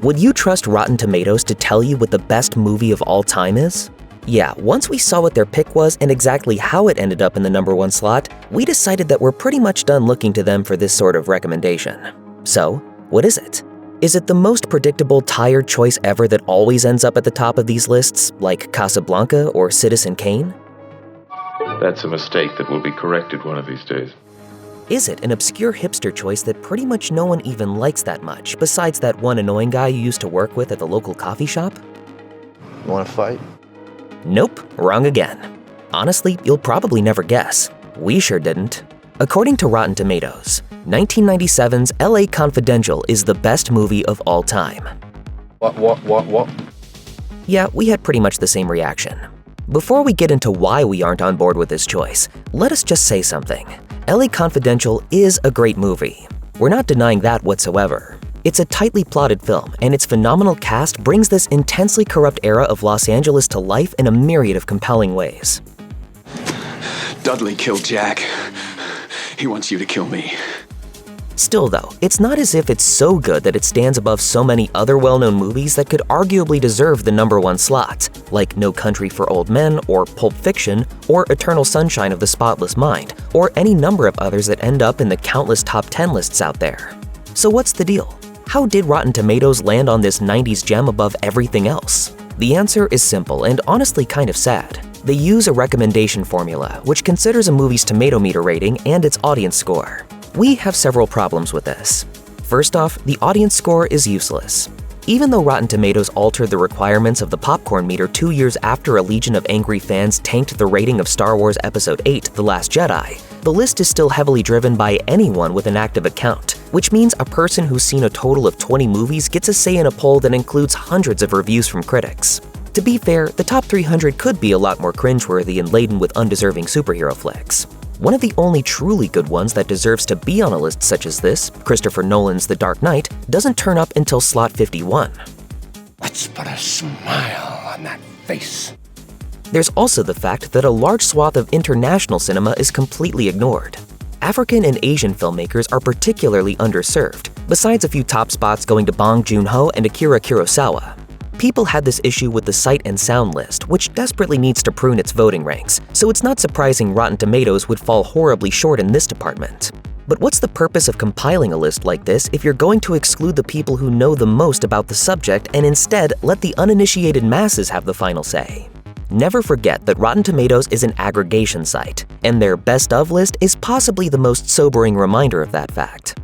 Would you trust Rotten Tomatoes to tell you what the best movie of all time is? Yeah, once we saw what their pick was and exactly how it ended up in the #1 slot, we decided that we're pretty much done looking to them for this sort of recommendation. So, what is it? Is it the most predictable, tired choice ever that always ends up at the top of these lists, like Casablanca or Citizen Kane? That's a mistake that will be corrected one of these days. Is it an obscure hipster choice that pretty much no one even likes that much, besides that one annoying guy you used to work with at the local coffee shop? You wanna fight? Nope, wrong again. Honestly, you'll probably never guess. We sure didn't. According to Rotten Tomatoes, 1997's LA Confidential is the best movie of all time. What? Yeah, we had pretty much the same reaction. Before we get into why we aren't on board with this choice, let us just say something. LA Confidential is a great movie. We're not denying that whatsoever. It's a tightly plotted film, and its phenomenal cast brings this intensely corrupt era of Los Angeles to life in a myriad of compelling ways. Dudley killed Jack. He wants you to kill me. Still though, it's not as if it's so good that it stands above so many other well-known movies that could arguably deserve the #1 slot, like No Country for Old Men, or Pulp Fiction, or Eternal Sunshine of the Spotless Mind, or any number of others that end up in the countless top 10 lists out there. So what's the deal? How did Rotten Tomatoes land on this 90s gem above everything else? The answer is simple and honestly kind of sad. They use a recommendation formula, which considers a movie's tomato meter rating and its audience score. We have several problems with this. First off, the audience score is useless. Even though Rotten Tomatoes altered the requirements of the popcorn meter 2 years after a legion of angry fans tanked the rating of Star Wars Episode VIII: The Last Jedi, the list is still heavily driven by anyone with an active account, which means a person who's seen a total of 20 movies gets a say in a poll that includes hundreds of reviews from critics. To be fair, the top 300 could be a lot more cringeworthy and laden with undeserving superhero flicks. One of the only truly good ones that deserves to be on a list such as this, Christopher Nolan's The Dark Knight, doesn't turn up until slot 51. Let's put a smile on that face. There's also the fact that a large swath of international cinema is completely ignored. African and Asian filmmakers are particularly underserved, besides a few top spots going to Bong Joon-ho and Akira Kurosawa. People had this issue with the Sight and Sound list, which desperately needs to prune its voting ranks, so it's not surprising Rotten Tomatoes would fall horribly short in this department. But what's the purpose of compiling a list like this if you're going to exclude the people who know the most about the subject and instead let the uninitiated masses have the final say? Never forget that Rotten Tomatoes is an aggregation site, and their best of list is possibly the most sobering reminder of that fact.